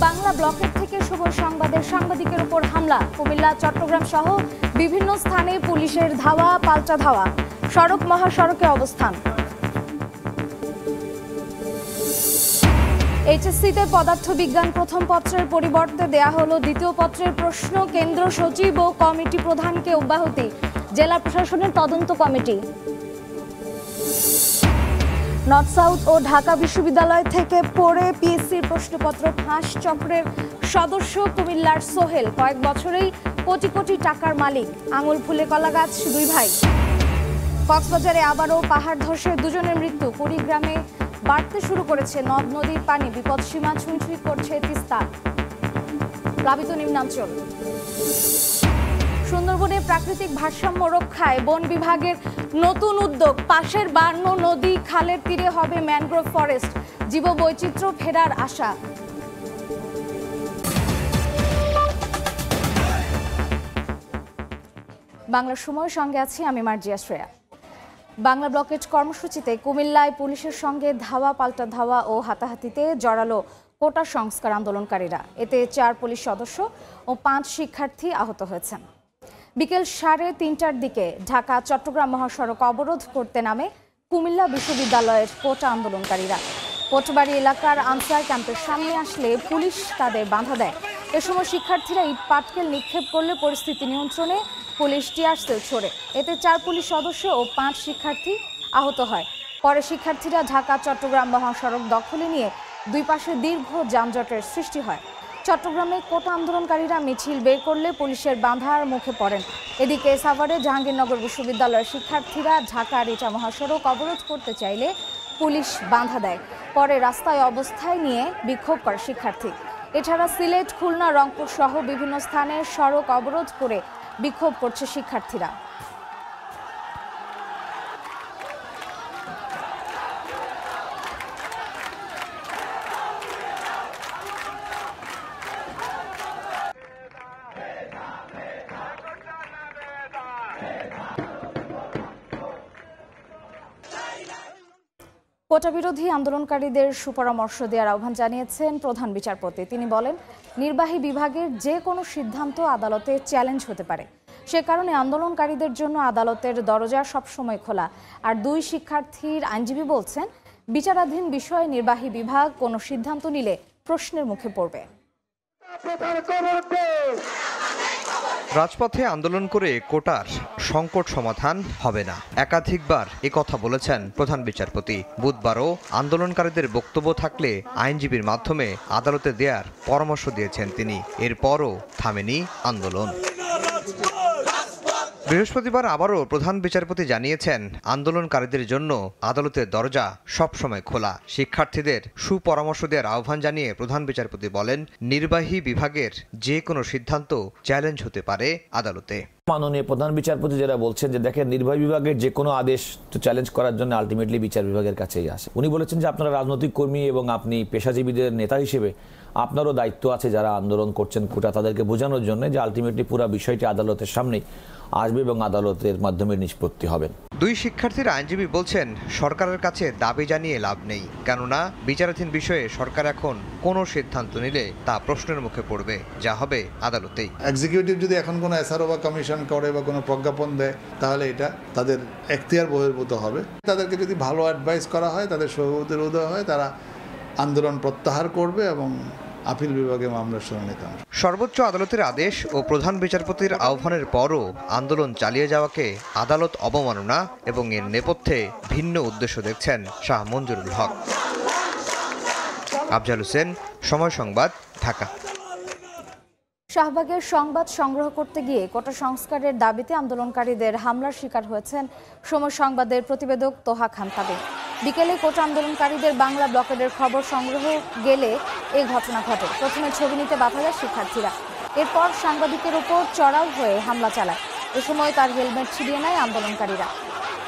বাংলা ব্লকের থেকে শুভ সংবাদের সাংবাদিকের উপর হামলা। কুমিল্লা, চট্টগ্রাম সহ বিভিন্ন স্থানে পুলিশের ধাওয়া পাল্টা ধাওয়া। সড়ক মহাসড়কে অবস্থান। এইচএসসিতে পদার্থবিজ্ঞান প্রথম পত্রের পরিবর্তে দেয়া হলো দ্বিতীয় পত্রের প্রশ্ন। কেন্দ্র সচিব ও কমিটি প্রধানকে অব্যাহতি। জেলা প্রশাসনের তদন্ত কমিটি। নর্থ সাউথ ও ঢাকা বিশ্ববিদ্যালয় থেকে পড়ে পিএসসির প্রশ্নপত্র ফাঁস চক্রের সদস্য কুমিল্লার সোহেল কয়েক বছরেই কোটি কোটি টাকার মালিক। আঙুল ফুলে কলা গাছ দুই ভাই। কক্সবাজারে আবারও পাহাড় ধসে দুজনের মৃত্যু। কুড়িগ্রামে বাড়তে শুরু করেছে নদ নদীর পানি। বিপদসীমা ছুঁই ছুঁই করছে তিস্তা। প্লাবিত নিম্নাঞ্চল। সুন্দরবনে প্রাকৃতিক ভারসাম্য রক্ষায় বন বিভাগের নতুন উদ্যোগ। পাশের বার্ন নদী খালের তীরে হবে ম্যানগ্রোভ ফরেস্ট। জীববৈচিত্র্য ফেরার আশা। বাংলার সময়ের সঙ্গে আছি আমি মার্জিয়া শ্রেয়া। বাংলা ব্লকেজ কর্মসূচিতে কুমিল্লায় পুলিশের সঙ্গে ধাওয়া পাল্টা ধাওয়া ও হাতাহাতিতে জড়ালো কোটা সংস্কার আন্দোলনকারীরা। এতে 4 পুলিশ সদস্য ও 5 শিক্ষার্থী আহত হয়েছেন। বিকেল 3:30টার দিকে ঢাকা চট্টগ্রাম মহাসড়ক অবরোধ করতে নামে কুমিল্লা বিশ্ববিদ্যালয়ের কোটা আন্দোলনকারীরা। কোটবাড়ি এলাকার আনসার ক্যাম্পের সামনে আসলে পুলিশ তাদের বাধা দেয়। এ সময় শিক্ষার্থীরা ইট পাটকেল নিক্ষেপ করলে পরিস্থিতি নিয়ন্ত্রণে পুলিশ টিয়ার সেল ছোড়ে। এতে 4 পুলিশ সদস্য ও 5 শিক্ষার্থী আহত হয়। পরে শিক্ষার্থীরা ঢাকা চট্টগ্রাম মহাসড়ক দখলে নিয়ে দুই পাশে দীর্ঘ যানজটের সৃষ্টি হয়। চট্টগ্রামে কোটা আন্দোলনকারীরা মিছিল বের করলে পুলিশের বাধার মুখে পড়েন। এদিকে সাভারে জাহাঙ্গীরনগর বিশ্ববিদ্যালয়ের শিক্ষার্থীরা ঢাকা রিচা মহাসড়ক অবরোধ করতে চাইলে পুলিশ বাধা দেয়। পরে রাস্তায় অবস্থায় নিয়ে বিক্ষোভ করে শিক্ষার্থী। এছাড়া সিলেট, খুলনা, রংপুর সহ বিভিন্ন স্থানে সড়ক অবরোধ করে বিক্ষোভ করছে শিক্ষার্থীরা। কোটা বিরোধী আন্দোলনকারীদের সুপরামর্শ দেওয়ার আহ্বান জানিয়েছেন প্রধান বিচারপতি। তিনি বলেন, নির্বাহী বিভাগের যে কোনো সিদ্ধান্ত আদালতে চ্যালেঞ্জ হতে পারে। সে কারণে আন্দোলনকারীদের জন্য আদালতের দরজা সবসময় খোলা। আর 2 শিক্ষার্থীর আইনজীবী বলছেন, বিচারাধীন বিষয়ে নির্বাহী বিভাগ কোনো সিদ্ধান্ত নিলে প্রশ্নের মুখে পড়বে। রাজপথে আন্দোলন করে কোটার সংকট সমাধান হবে না, একাধিকবার একথা বলেছেন প্রধান বিচারপতি। বুধবারও আন্দোলনকারীদের বক্তব্য থাকলে আইনজীবীর মাধ্যমে আদালতে দেওয়ার পরামর্শ দিয়েছেন তিনি। এরপরও থামেনি আন্দোলন। বৃহস্পতিবার আবারও প্রধান বিচারপতি জানিয়েছেন, আন্দোলনকারীদের জন্য আদালতের দরজা সবসময় খোলা। শিক্ষার্থীদের সুপরামর্শ দেওয়ার আহ্বান জানিয়ে প্রধান বিচারপতি বলেন, নির্বাহী বিভাগের যে কোনো সিদ্ধান্ত চ্যালেঞ্জ হতে পারে আদালতে। মাননীয় প্রধান বিচারপতি যারা বলছেন যে দেখেন, নির্বাহী বিভাগের যে কোনো আদেশ তো চ্যালেঞ্জ করার জন্য আলটিমেটলি বিচার বিভাগের কাছেই আসে। উনি বলেছেন যে আপনারা রাজনৈতিক কর্মী এবং আপনি পেশাজীবীদের নেতা হিসেবে আপনারও দায়িত্ব আছে যারা আন্দোলন করছেন কোটা, তাদেরকে বোঝানোর জন্য যে আলটিমেটলি পুরো বিষয়টি আদালতের সামনেই আসবে এবং আদালতের মাধ্যমে নিষ্পত্তি হবেন। 2 শিক্ষার্থীর আইনজীবী বলছেন, সরকারের কাছে দাবি জানিয়ে লাভ নেই, কেননা বিচারাধীন বিষয়ে সরকার এখন কোনো সিদ্ধান্ত নিলে তা প্রশ্নের মুখে পড়বে, যা হবে আদালতেই। এক্সিকিউটিভ যদি এখন কোনো এসআরও বা কমিশন করে বা কোনো প্রজ্ঞাপন দেয়, তাহলে এটা তাদের এখতিয়ার বহির্ভূত হবে। তাদেরকে যদি ভালো অ্যাডভাইস করা হয়, তাদের সহযোগিতার উদয় হয়, তারা আন্দোলন প্রত্যাহার করবে এবং আপিল বিভাগে মামলার শুনানি নিতে হবে। সর্বোচ্চ আদালতের আদেশ ও প্রধান বিচারপতির আহ্বানের পরও আন্দোলন চালিয়ে যাওয়াকে আদালত অবমাননা এবং এর নেপথ্যে ভিন্ন উদ্দেশ্য দেখছেন শাহ মঞ্জুরুল হক। আফজাল হোসেন, সময় সংবাদ, ঢাকা। শাহবাগের সংবাদ সংগ্রহ করতে গিয়ে কোটা সংস্কারের দাবিতে আন্দোলনকারীদের হামলার শিকার হয়েছেন সময় সংবাদের প্রতিবেদক তোহা খান তাবিন। বিকেলে কোটা আন্দোলনকারীদের বাংলা ব্লকেডের খবর সংগ্রহ গেলে এই ঘটনা ঘটে। প্রথমে ছবি নিতে বাধা দেয় শিক্ষার্থীরা, এরপর সাংবাদিকের উপর চড়াও হয়ে হামলা চালায়। এ সময় তার হেলমেট ছিনিয়ে নেয় আন্দোলনকারীরা।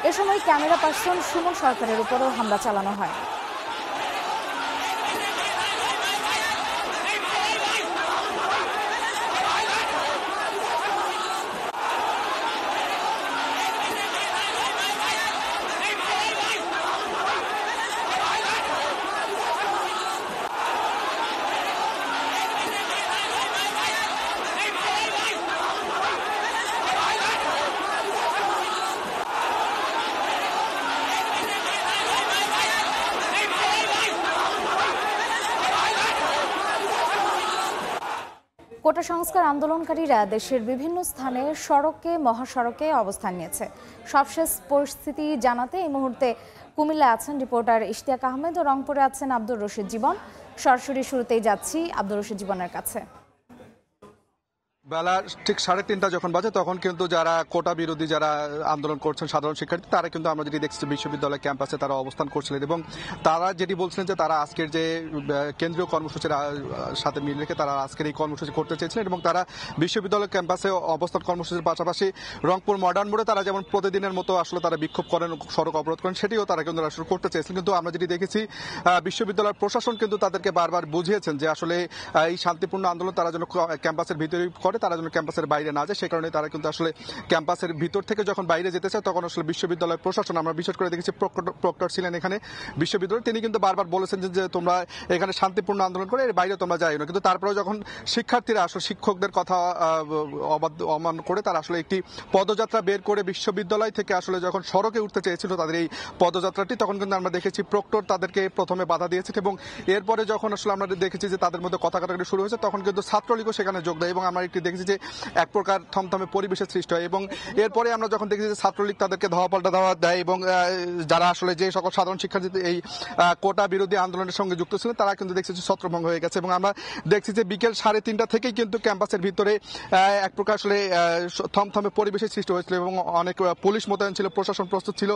এ সময় ক্যামেরা পার্সন সুমন সরকারের উপরও হামলা চালানো হয়। কোটা সংস্কার আন্দোলনকারীরা দেশের বিভিন্ন স্থানে সড়কে মহাসড়কে অবস্থান নিয়েছে। সবশেষ পরিস্থিতি জানাতে এই মুহূর্তে কুমিল্লায় আছেন রিপোর্টার ইশতিয়াক আহমেদ ও রংপুরে আছেন আব্দুর রশিদ জীবন। সরাসরি শুরুতেই যাচ্ছি আব্দুর রশিদ জীবনের কাছে। বেলা ঠিক 3:30 যখন বাজে তখন কিন্তু যারা কোটা বিরোধী যারা আন্দোলন করছেন সাধারণ শিক্ষার্থী তারা কিন্তু আমরা যেটি দেখছি বিশ্ববিদ্যালয় ক্যাম্পাসে তারা অবস্থান করছিলেন এবং তারা যেটি বলছিলেন যে তারা আজকের যে কেন্দ্রীয় কর্মসূচির সাথে মিল রেখে তারা আজকের এই কর্মসূচি করতে চেয়েছিলেন এবং তারা বিশ্ববিদ্যালয় ক্যাম্পাসে অবস্থান কর্মসূচির পাশাপাশি রংপুর মডার্ন মোড়ে তারা যেমন প্রতিদিনের মতো আসলে তারা বিক্ষোভ করেন, সড়ক অবরোধ করেন, সেটিও তারা কিন্তু আসলে করতে চেয়েছিলেন। কিন্তু আমরা যেটি দেখেছি বিশ্ববিদ্যালয় প্রশাসন কিন্তু তাদেরকে বারবার বুঝিয়েছেন যে আসলে এই শান্তিপূর্ণ আন্দোলন তারা যেন ক্যাম্পাসের ভিতরে করে, তারা যেন ক্যাম্পাসের বাইরে না যায়। সেই কারণে তারা কিন্তু আসলে ক্যাম্পাসের ভিতর থেকে যখন বাইরে যেতে চায় তখন আসলে বিশ্ববিদ্যালয় প্রশাসন, আমরা বিশেষ করে দেখেছি প্রক্টর ছিলেন এখানে বিশ্ববিদ্যালয়, তিনি কিন্তু বারবার বলেছেন যে তোমরা এখানে শান্তিপূর্ণ আন্দোলন করে এর বাইরে তোমরা যাই না। কিন্তু তারপরে যখন শিক্ষার্থীরা আসলে শিক্ষকদের কথা অমান্য করে তারা আসলে একটি পদযাত্রা বের করে বিশ্ববিদ্যালয় থেকে আসলে যখন সড়কে উঠতে চেয়েছিল তাদের এই পদযাত্রাটি, তখন কিন্তু আমরা দেখেছি প্রক্টর তাদেরকে প্রথমে বাধা দিয়েছে এবং এরপরে যখন আসলে আমরা দেখেছি যে তাদের মধ্যে কথা কাটাকাটি শুরু হয়েছে তখন কিন্তু ছাত্রলীগও সেখানে যোগ দেয় এবং আমরা একটি দেখেছি যে এক প্রকার থমথমে পরিবেশের সৃষ্টি হয়। এবং এরপরে আমরা যখন দেখেছি যে ছাত্রলীগ তাদেরকে ধাওয়া পাল্টা ধাওয়া দেয় এবং যারা আসলে যে সকল সাধারণ শিক্ষার্থী এই কোটা বিরোধী আন্দোলনের সঙ্গে যুক্ত ছিলেন তারা কিন্তু দেখছি যে ছত্রভঙ্গ হয়ে গেছে এবং আমরা দেখছি যে বিকেল 3:30 থেকেই কিন্তু ক্যাম্পাসের ভিতরে এক প্রকার আসলে থমথমে পরিবেশের সৃষ্টি হয়েছিল এবং অনেক পুলিশ মোতায়েন ছিল, প্রশাসন প্রস্তুত ছিল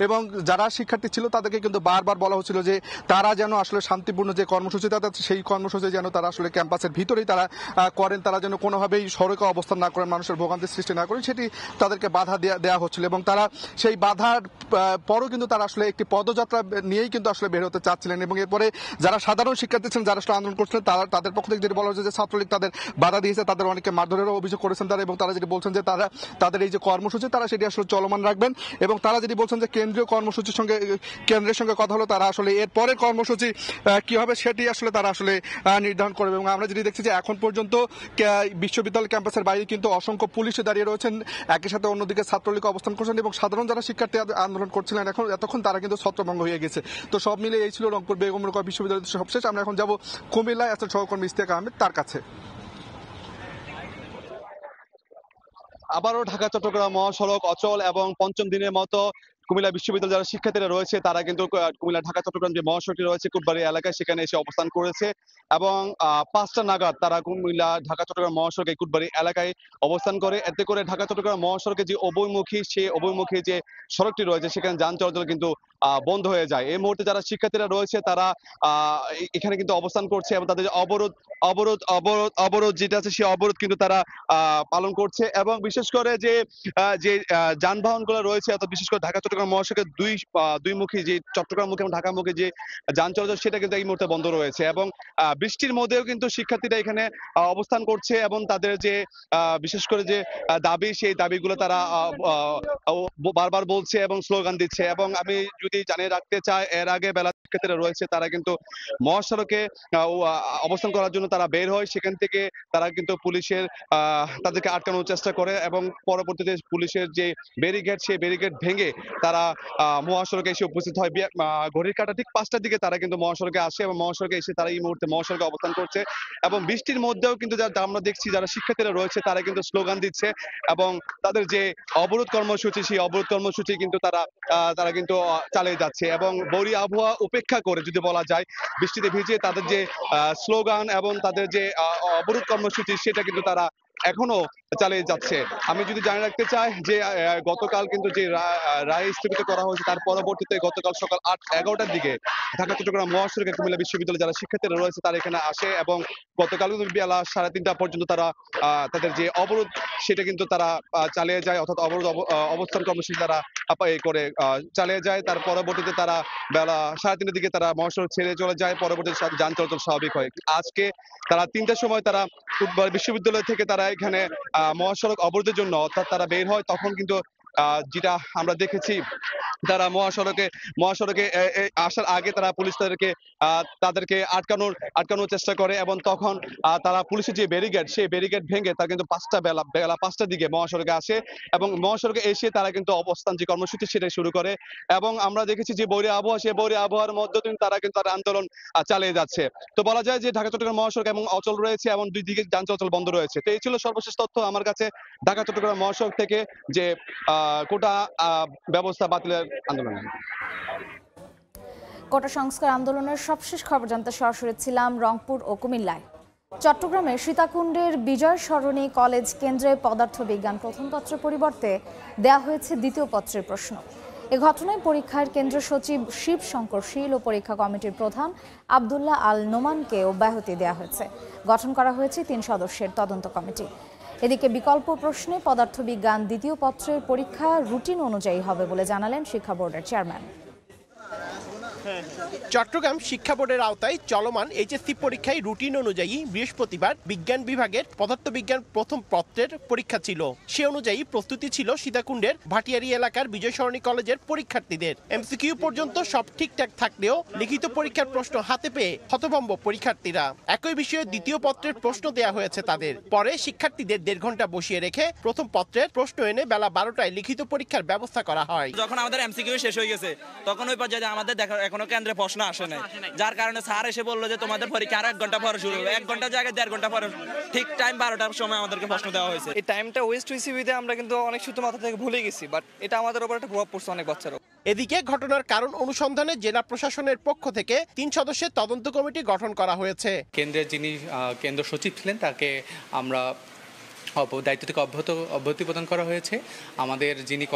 এবং যারা শিক্ষার্থী ছিল তাদেরকে কিন্তু বারবার বলা হচ্ছিল যে তারা যেন আসলে শান্তিপূর্ণ যে কর্মসূচি তাদের সেই কর্মসূচি যেন তারা আসলে ক্যাম্পাসের ভিতরেই তারা করেন, তারা যেন কোনোভাবেই সড়কে অবস্থান না করেন, মানুষের ভোগান্তির সৃষ্টি না করেন, সেটি তাদেরকে বাধা দেওয়া হচ্ছিল এবং তারা সেই বাধার পরও কিন্তু তারা আসলে একটি পদযাত্রা নিয়েই কিন্তু আসলে বের হতে চাচ্ছিলেন এবং এরপরে যারা সাধারণ শিক্ষার্থী ছিলেন যারা আসলে আন্দোলন করছিলেন তাদের পক্ষ থেকে যেটি বলা হয়েছে যে ছাত্রলীগ তাদের বাধা দিয়েছে, তাদের অনেকে মারধরেরও অভিযোগ করেছেন তারা এবং তারা যেটি বলছেন যে তারা তাদের এই যে কর্মসূচি তারা সেটি আসলে চলমান রাখবেন এবং তারা যেটি বলছেন যে কেন্দ্রীয় কর্মসূচির সঙ্গে কেন্দ্রের সঙ্গে কথা হলো তারা আসলে এর পরের কর্মসূচি কি হবে সেটি আসলে তারা আসলে নির্ধারণ করবে এবং আমরা যেটি দেখছি যে এখন পর্যন্ত বিশ্ববিদ্যালয় ক্যাম্পাসের বাইরে কিন্তু অসংখ্য পুলিশে দাঁড়িয়ে রয়েছেন, একই সাথে অন্যদিকে ছাত্রলীগ অবস্থান করছেন এবং সাধারণ যারা শিক্ষার্থী আন্দোলন করছিলেন এতক্ষণ তারা কিন্তু ছত্রভঙ্গ হয়ে গেছে। তো সব মিলে এই ছিল রংপুর বেগম রোকেয়া বিশ্ববিদ্যালয়ের সবশেষ। আমরা এখন যাব কুমিল্লায় আছেন সহকর্মী ইশতিয়াক আহমেদ তার কাছে। আবারও ঢাকা চট্টগ্রাম মহাসড়ক অচল এবং পঞ্চম দিনের মতো কুমিল্লা বিশ্ববিদ্যালয়ের যারা শিক্ষার্থীরা রয়েছে তারা কিন্তু কুমিল্লা ঢাকা চট্টগ্রাম যে মহাসড়কটি রয়েছে কুটবাড়ি এলাকায় সেখানে এসে অবস্থান করেছে এবং 5টা নাগাদ তারা কুমিল্লা ঢাকা চট্টগ্রাম মহাসড়কে কুটবাড়ি এলাকায় অবস্থান করে। এতে করে ঢাকা চট্টগ্রাম মহাসড়কে যে অবৈমুখী সেই অবৈমুখী যে সড়কটি রয়েছে সেখানে যান চলাচল কিন্তু বন্ধ হয়ে যায়। এই মুহূর্তে যারা শিক্ষার্থীরা রয়েছে তারা এখানে কিন্তু অবস্থান করছে এবং তাদের অবরোধ যেটা আছে সেই অবরোধ কিন্তু তারা পালন করছে এবং বিশেষ করে যে যানবাহনগুলো রয়েছে অর্থাৎ বিশেষ করে ঢাকা চট্টগ্রাম মহাসড়কের দুই মুখী যে চট্টগ্রামমুখী এবং ঢাকামুখী যে যান চলাচল সেটা কিন্তু এই মুহূর্তে বন্ধ রয়েছে এবং বৃষ্টির মধ্যেও কিন্তু শিক্ষার্থীরা এখানে অবস্থান করছে এবং তাদের যে বিশেষ করে যে দাবি সেই দাবিগুলো তারা বারবার বলছে এবং স্লোগান দিচ্ছে এবং আমি যদি জানিয়ে রাখতে চাই এর আগে বেলা শিক্ষার্থীরা রয়েছে তারা কিন্তু মহাসড়কে অবস্থান করার জন্য তারা বের হয়, সেখান থেকে তারা কিন্তু পুলিশের তাদেরকে আটকানোর চেষ্টা করে এবং পরবর্তীতে পুলিশের যে ব্যারিকেড সেই ব্যারিকেড ভেঙে তারা মহাসড়কে এসে উপস্থিত হয়। ঘড়ির কাঁটা ঠিক 5টার দিকে তারা কিন্তু মহাসড়কে আসে এবং মহাসড়কে এসে তারা এই মুহূর্তে মহাসড়কে অবস্থান করছে এবং বৃষ্টির মধ্যেও কিন্তু আমরা দেখছি যারা শিক্ষার্থীরা রয়েছে তারা কিন্তু স্লোগান দিচ্ছে এবং তাদের যে অবরোধ কর্মসূচি সেই অবরোধ কর্মসূচি কিন্তু তারা কিন্তু চালিয়ে যাচ্ছে এবং বৈরী আবহাওয়া উপেক্ষা করে যদি বলা যায় বৃষ্টিতে ভিজে তাদের যে স্লোগান এবং তাদের যে অবরোধ কর্মসূচি সেটা কিন্তু তারা এখনো চালিয়ে যাচ্ছে। আমি যদি জানিয়ে রাখতে চাই যে গতকাল কিন্তু যে রায় স্থগিত করা হয়েছে তার পরবর্তীতে গতকাল সকাল 8-11টার দিকে ঢাকা চট্টগ্রাম মহাসড়কে কুমিল্লা বিশ্ববিদ্যালয়ে যারা শিক্ষার্থীরা রয়েছে তারা এখানে আসে এবং গতকাল বেলা 3:30টা পর্যন্ত তারা তাদের যে অবরোধ সেটা কিন্তু তারা চালিয়ে যায় অর্থাৎ অবস্থান কর্মসূচি তারা করে চালিয়ে যায়। তার পরবর্তীতে তারা বেলা 3:30টার দিকে তারা মহাসড়ক ছেড়ে চলে যায়, পরবর্তীতে যান চলাচল স্বাভাবিক হয়। আজকে তারা 3টার সময় তারা বিশ্ববিদ্যালয় থেকে তারা এখানে মহাসড়ক অবরোধের জন্য অর্থাৎ তারা বের হয় তখন কিন্তু যেটা আমরা দেখেছি তারা মহাসড়কে আসার আগে তারা পুলিশ তাদেরকে আটকানোর চেষ্টা করে, এবং তখন তারা পুলিশের যে ব্যারিকেড, সেই ব্যারিকেড ভেঙে তারা কিন্তু বেলা 5টার দিকে মহাসড়কে আসে, এবং মহাসড়কে এসে তারা কিন্তু অবস্থান যে কর্মসূচি সেটাই শুরু করে। এবং আমরা দেখেছি যে বৈরী আবহাওয়া, সেই বৈরী আবহাওয়ার মধ্যে তারা কিন্তু তার আন্দোলন চালিয়ে যাচ্ছে। তো বলা যায় যে ঢাকা চট্টগ্রাম মহাসড়ক এবং অচল রয়েছে, এবং দুই দিকে যান চলাচল বন্ধ রয়েছে। তো এই ছিল সর্বশেষ তথ্য আমার কাছে ঢাকা চট্টগ্রাম মহাসড়ক থেকে, যে কোটা ব্যবস্থা বাতিলের আন্দোলনে। কোটা সংস্কার আন্দোলনের সবশেষ খবর জানতে সরাসরি ছিলাম রংপুর ও কুমিল্লায়। চট্টগ্রামের সীতাকুণ্ডের বিজয় সরণি কলেজ কেন্দ্রে পদার্থবিজ্ঞান প্রথম পত্রের পরিবর্তে দেয়া হয়েছে দ্বিতীয় পত্রের প্রশ্ন। এ ঘটনায় পরীক্ষার কেন্দ্র সচিব শিব শঙ্কর শীল ও পরীক্ষা কমিটির প্রধান আব্দুল্লাহ আল নোমানকে অব্যাহতি দেওয়া হয়েছে। গঠন করা হয়েছে 3 সদস্যের তদন্ত কমিটি। এদিকে বিকল্প প্রশ্নে পদার্থবিজ্ঞান দ্বিতীয় পত্রের পরীক্ষা রুটিন অনুযায়ী হবে বলে জানালেন শিক্ষা বোর্ডের চেয়ারম্যান। চট্টগ্রাম শিক্ষা বোর্ডের আওতায় চলমান এইচএসসি পরীক্ষায় রুটিন অনুযায়ী বৃহস্পতিবার বিজ্ঞান বিভাগের পদার্থবিজ্ঞান প্রথম পত্রের পরীক্ষা ছিল। সে অনুযায়ী প্রস্তুতি ছিল সীতাকুণ্ডের ভাটিয়ারি এলাকার বিজয় সরণি কলেজের পরীক্ষার্থীদের। এমসিকিউ পর্যন্ত সব ঠিকঠাক থাকলেও লিখিত পরীক্ষার প্রশ্ন হাতে পেয়ে হতভম্ব পরীক্ষার্থীরা। একই বিষয়ে দ্বিতীয় পত্রের প্রশ্ন দেয়া হয়েছে তাদের। পরে শিক্ষার্থীদের 1.5 ঘন্টা বসিয়ে রেখে প্রথম পত্রের প্রশ্ন এনে বেলা 12টায় লিখিত পরীক্ষার ব্যবস্থা করা হয়। যখন আমাদের এমসিকিউ শেষ হয়ে গেছে, তখন ওই পর্যায়ে আমাদের এখনো কেন্দ্রে প্রশ্ন আসে নাই, যার কারণে স্যার এসে বললো যে তোমাদের পরীক্ষা আর 1 ঘন্টা পরে শুরু হবে। 1 ঘন্টা জায়গায় 1.5 ঘন্টা পরে, ঠিক টাইম 12টার সময় আমাদেরকে প্রশ্ন দেওয়া হয়েছে। এই টাইমটা ওয়েস্ট হয়েছে বিধে আমরা কিন্তু অনেক সূত্র মাথা থেকে ভুলে গেছি, বাট এটা আমাদের উপর একটা প্রভাব পড়ছে অনেক বাচ্চারও। এদিকে ঘটনার কারণ অনুসন্ধানে জেলা প্রশাসনের পক্ষ থেকে 3 সদস্যের তদন্ত কমিটি গঠন করা হয়েছে। কেন্দ্রের যিনি কেন্দ্র সচিব ছিলেন তাকে আমরা দায়িত্ব থেকে অব্যাহতি প্রদান করা হয়েছে। আমাদের যিনি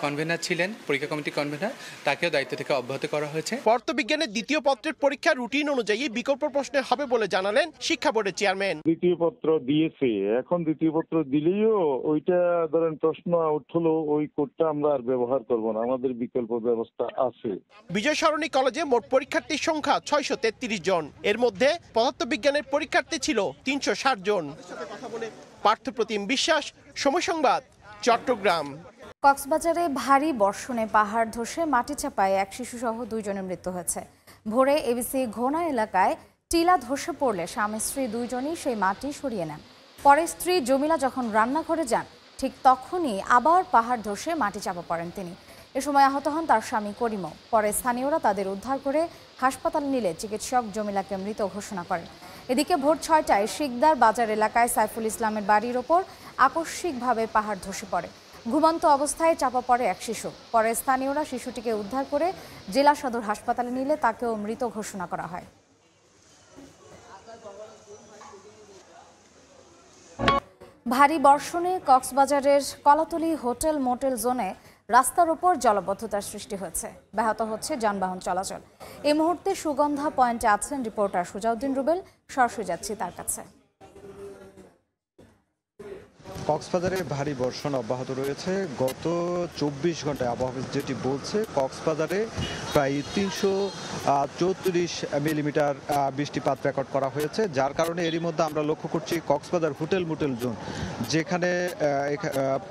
কনভেনার ছিলেন, পরীক্ষা কমিটি কনভেনার, তাকেও দায়িত্ব থেকে অব্যাহতি করা হয়েছে। পদার্থবিজ্ঞানের দ্বিতীয় পত্রের পরীক্ষা রুটিন অনুযায়ী বিকল্প প্রশ্নে হবে বলে জানালেন শিক্ষা বোর্ডের চেয়ারম্যান। দ্বিতীয় পত্র দিয়েছে, এখন দ্বিতীয় পত্র দিলেও ওইটা ধরেন প্রশ্ন উঠলো, ওই কোডটা আমরা আর ব্যবহার করব না, আমাদের বিকল্প ব্যবস্থা আছে। বিজয় সরণি কলেজে মোট পরীক্ষার্থীর সংখ্যা 633 জন। এর মধ্যে পদার্থবিজ্ঞানের পরীক্ষার্থী ছিল 360 জন। পার্থপ্রতিম বিশ্বাস, সময় সংবাদ, চট্টগ্রাম। কক্সবাজারে ভারী বর্ষণে পাহাড় ধসে মাটি চাপায় এক শিশুসহ 2 জনের মৃত্যু হয়েছে। ভোরে এবিসি ঘোনা এলাকায় টিলা ধসে পড়লে স্বামী স্ত্রী 2 জনই সেই মাটি সরিয়ে নেন। পরে স্ত্রী জমিলা যখন রান্নাঘরে যান, ঠিক তখনই আবার পাহাড় ধসে মাটি চাপা পড়েন তিনি। এ সময় আহত হন তার স্বামী করিমও। পরে স্থানীয়রা তাদের উদ্ধার করে হাসপাতালে নিলে চিকিৎসক জমিলাকে মৃত ঘোষণা করেন। এদিকে ভোর 6টায় শিকদার বাজার এলাকায় সাইফুল ইসলামের বাড়ির ওপর আকস্মিকভাবে পাহাড় ধসে পড়ে। ঘুমন্ত অবস্থায় চাপা পড়ে এক শিশু। পরে স্থানীয়রা শিশুটিকে উদ্ধার করে জেলা সদর হাসপাতালে নিলে তাকেও মৃত ঘোষণা করা হয়। ভারী বর্ষণে কক্সবাজারের কলাতলী হোটেল মোটেল জোনে রাস্তার উপর জলাবদ্ধতার সৃষ্টি হয়েছে। ব্যাহত হচ্ছে যানবাহন চলাচল। এই মুহূর্তে সুগন্ধা পয়েন্টে আছেন রিপোর্টার সুজাউদ্দিন রুবেল। সরাসরি যাচ্ছি তার কাছে। কক্সবাজারে ভারী বর্ষণ অব্যাহত রয়েছে। গত 24 ঘন্টায় আবহাওয়া অফিস যেটি বলছে, কক্সবাজারে প্রায় 334 মিলিমিটার বৃষ্টিপাত রেকর্ড করা হয়েছে, যার কারণে এরই মধ্যে আমরা লক্ষ্য করছি কক্সবাজার হোটেল মোটেল জোন, যেখানে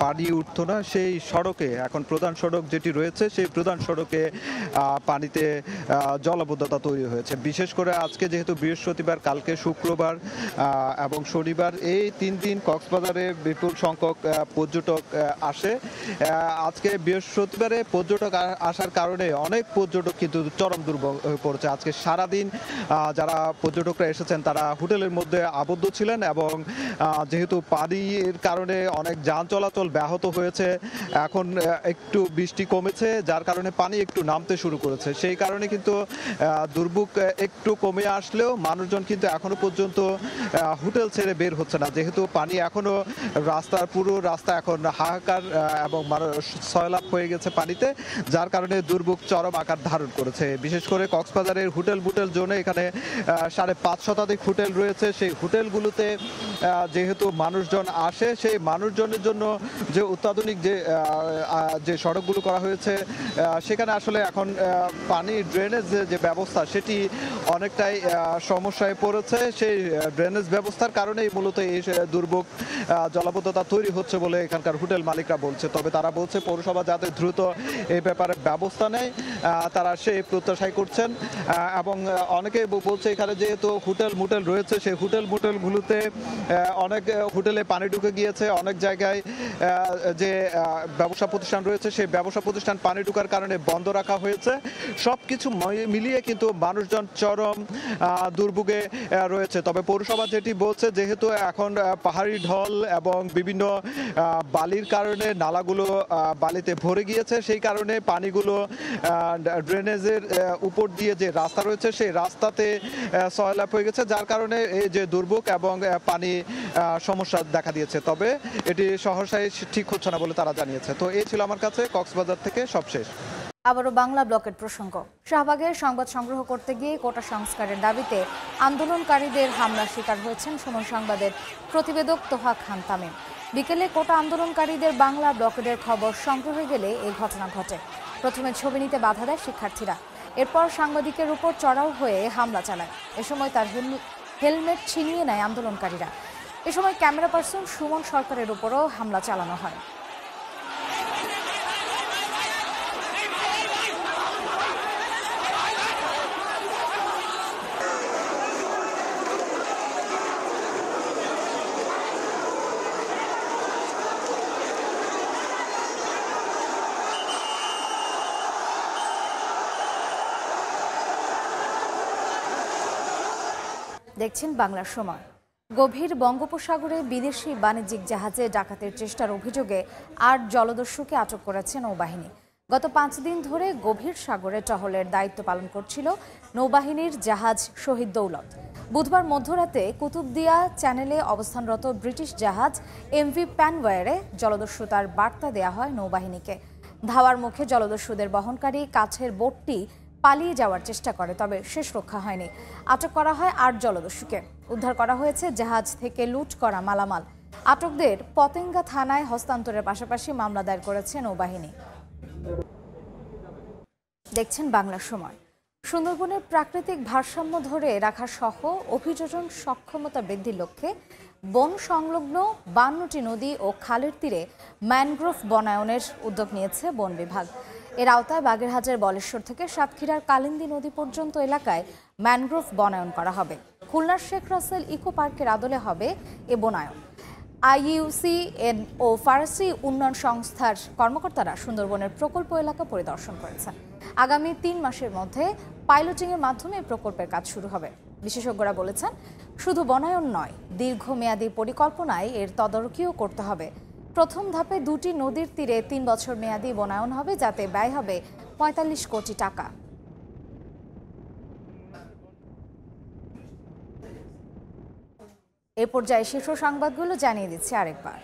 পানি উঠতো না, সেই সড়কে এখন প্রধান সড়ক যেটি রয়েছে, সেই প্রধান সড়কে পানিতে জলাবদ্ধতা তৈরি হয়েছে। বিশেষ করে আজকে যেহেতু বৃহস্পতিবার, কালকে শুক্রবার এবং শনিবার, এই 3 দিন কক্সবাজারে বিপুল সংখ্যক পর্যটক আসে। আজকে বৃহস্পতিবারে পর্যটক আসার কারণে অনেক পর্যটক কিন্তু চরম দুর্ভোগ হয়ে পড়েছে। আজকে সারাদিন যারা পর্যটকরা এসেছেন তারা হোটেলের মধ্যে আবদ্ধ ছিলেন, এবং যেহেতু পানির কারণে অনেক যান চলাচল ব্যাহত হয়েছে, এখন একটু বৃষ্টি কমেছে, যার কারণে পানি একটু নামতে শুরু করেছে। সেই কারণে কিন্তু দুর্ভোগ একটু কমে আসলেও মানুষজন কিন্তু এখনো পর্যন্ত হোটেল ছেড়ে বের হচ্ছে না, যেহেতু পানি এখনো পুরো রাস্তা এখন হাহাকার এবং সয়লাভ হয়ে গেছে পানিতে, যার কারণে দুর্ভোগ চরম আকার ধারণ করেছে। বিশেষ করে কক্সবাজারের হোটেল বুটেল জোনে এখানে 5.5 শতাধিক হোটেল রয়েছে। সেই হোটেলগুলোতে যেহেতু মানুষজন আসে, সেই মানুষজনের জন্য যে অত্যাধুনিক যে সড়কগুলো করা হয়েছে, সেখানে আসলে এখন পানি ড্রেনেজ যে ব্যবস্থা সেটি অনেকটাই সমস্যায় পড়েছে। সেই ড্রেনেজ ব্যবস্থার কারণেই মূলত এই দুর্ভোগ জলাবদ্ধতা সীমাবদ্ধতা তৈরি হচ্ছে বলে এখানকার হোটেল মালিকরা বলছে। তবে তারা বলছে পৌরসভা যাতে দ্রুত এই ব্যাপারে ব্যবস্থা নেয় তারা সেই প্রত্যাশাই করছেন। এবং অনেকে বলছে এখানে যেহেতু হোটেল মোটেল রয়েছে, সেই হোটেল মোটেলগুলোতে অনেক হোটেলে পানি ঢুকে গিয়েছে, অনেক জায়গায় যে ব্যবসা প্রতিষ্ঠান রয়েছে সেই ব্যবসা প্রতিষ্ঠান পানি ঢুকার কারণে বন্ধ রাখা হয়েছে। সব কিছু মিলিয়ে কিন্তু মানুষজন চরম দুর্ভোগে রয়েছে। তবে পৌরসভা যেটি বলছে, যেহেতু এখন পাহাড়ি ঢল এবং বিভিন্ন বালির কারণে নালাগুলো বালিতে ভরে গিয়েছে, সেই কারণে পানিগুলো ড্রেনেজের উপর দিয়ে যে রাস্তা রয়েছে সেই রাস্তাতে সয়লাভ হয়ে গেছে, যার কারণে এই যে দুর্ভোগ এবং পানি সমস্যা দেখা দিয়েছে। তবে এটি সহসাই ঠিক হচ্ছে না বলে তারা জানিয়েছে। তো এই ছিল আমার কাছে কক্সবাজার থেকে সবশেষ। আবারও বাংলা ব্লকের প্রসঙ্গ। শাহবাগে সংবাদ সংগ্রহ করতে গিয়ে কোটা সংস্কারের দাবিতে আন্দোলনকারীদের হামলার শিকার হয়েছেন সময় সংবাদের প্রতিবেদক তোহা খান তামিম। বিকেলে কোটা আন্দোলনকারীদের বাংলা ব্লকের খবর সংগ্রহে গেলে এই ঘটনা ঘটে। প্রথমে ছবি নিতে বাধা দেয় শিক্ষার্থীরা, এরপর সাংবাদিকের উপর চড়াও হয়ে হামলা চালায়। এ সময় তার হেলমেট ছিনিয়ে নেয় আন্দোলনকারীরা। এ সময় ক্যামেরা পার্সন সুমন সরকারের উপরও হামলা চালানো হয়। দেখছেন বাংলার সময়। গভীর বঙ্গোপসাগরে বিদেশি বাণিজ্যিক জাহাজে ডাকাতের চেষ্টার অভিযোগে ৮ জলদস্যুকে আটক করেছে নৌবাহিনী। গত ৫ দিন ধরে গভীর সাগরে টহলের দায়িত্ব পালন করছিল নৌবাহিনীর জাহাজ শহীদ দৌলত। বুধবার মধ্যরাতে কুতুবদিয়া চ্যানেলে অবস্থানরত ব্রিটিশ জাহাজ এমভি প্যানওয়ারে জলদস্যুতার বার্তা দেয়া হয় নৌবাহিনীকে। ধাওয়ার মুখে জলদস্যুদের বহনকারী কাছের বোটটি পালিয়ে যাওয়ার চেষ্টা করে, তবে শেষ রক্ষা হয়নি। আটক করা হয় ৮ জলদস্যুকে। উদ্ধার করা হয়েছে জাহাজ থেকে লুট করা মালামাল। আটকদের পতেঙ্গা থানায় হস্তান্তরের পাশাপাশি মামলা দায়ের করেছে নৌবাহিনী। দেখছেন বাংলার সময়। সুন্দরবনের প্রাকৃতিক ভারসাম্য ধরে রাখা সহ অভিযোজন সক্ষমতা বৃদ্ধির লক্ষ্যে বন সংলগ্ন ৫২টি নদী ও খালের তীরে ম্যানগ্রোভ বনায়নের উদ্যোগ নিয়েছে বন বিভাগ। এর আওতায় বাগেরহাটের বলেশ্বর থেকে সাতক্ষীরার কালিন্দী নদী পর্যন্ত এলাকায় ম্যানগ্রোভ বনায়ন করা হবে। খুলনার শেখ রাসেল ইকো পার্কের আদলে হবে এ বনায়ন। IUCN ও ফরাসি উন্নয়ন সংস্থার কর্মকর্তারা সুন্দরবনের প্রকল্প এলাকা পরিদর্শন করেছেন। আগামী ৩ মাসের মধ্যে পাইলটিংয়ের মাধ্যমে প্রকল্পের কাজ শুরু হবে। বিশেষজ্ঞরা বলেছেন, শুধু বনায়ন নয়, দীর্ঘমেয়াদী পরিকল্পনায় এর তদারকিও করতে হবে। প্রথম ধাপে 2টি নদীর তীরে 3 বছর মেয়াদী বনায়ন হবে, যাতে ব্যয় হবে ৪৫ কোটি টাকা। এ পর্যায়ে শীর্ষ সংবাদগুলো জানিয়ে দিচ্ছে আরেকবার।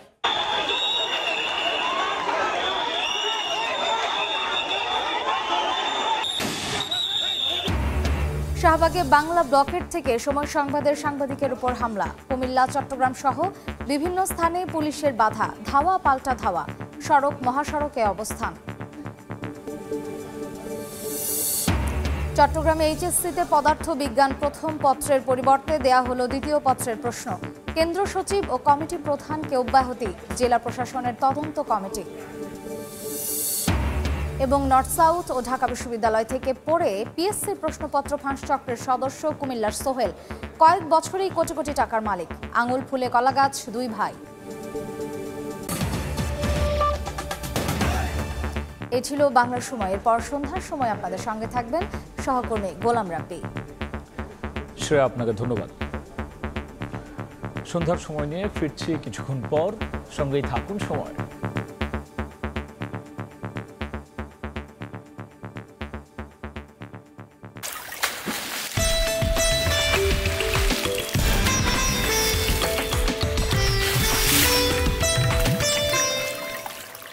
শাহবাগে বাংলা ব্লকেট থেকে সময় সংবাদের সাংবাদিকের উপর হামলা। কুমিল্লা, চট্টগ্রাম সহ বিভিন্ন স্থানে পুলিশের বাধা, ধাওয়া পাল্টা ধাওয়া। সড়ক মহাসড়কে অবস্থান। চট্টগ্রামে এইচএসসিতে পদার্থ বিজ্ঞান প্রথম পত্রের পরিবর্তে দেয়া হলো দ্বিতীয় পত্রের প্রশ্ন। কেন্দ্র সচিব ও কমিটি প্রধানকে অব্যাহতি, জেলা প্রশাসনের তদন্ত কমিটি। এবং নর্থ সাউথ ও ঢাকা বিশ্ববিদ্যালয় থেকে পড়ে পিএসসির প্রশ্নপত্র ফাঁস চক্রের সদস্য কুমিল্লার সোহেল কয়েক বছরেই কোটি কোটি টাকার মালিক। আঙুল ফুলে কলাগাছ 2 ভাই। এ ছিল বাংলার সময়। এরপর সন্ধ্যার সময় আপনাদের সঙ্গে থাকবেন সহকর্মী গোলাম রাব্বি। শ্রেয়া, আপনাকে ধন্যবাদ। সন্ধ্যার সময় নিয়ে ফিরছি কিছুক্ষণ পর, সঙ্গেই থাকুন সময়।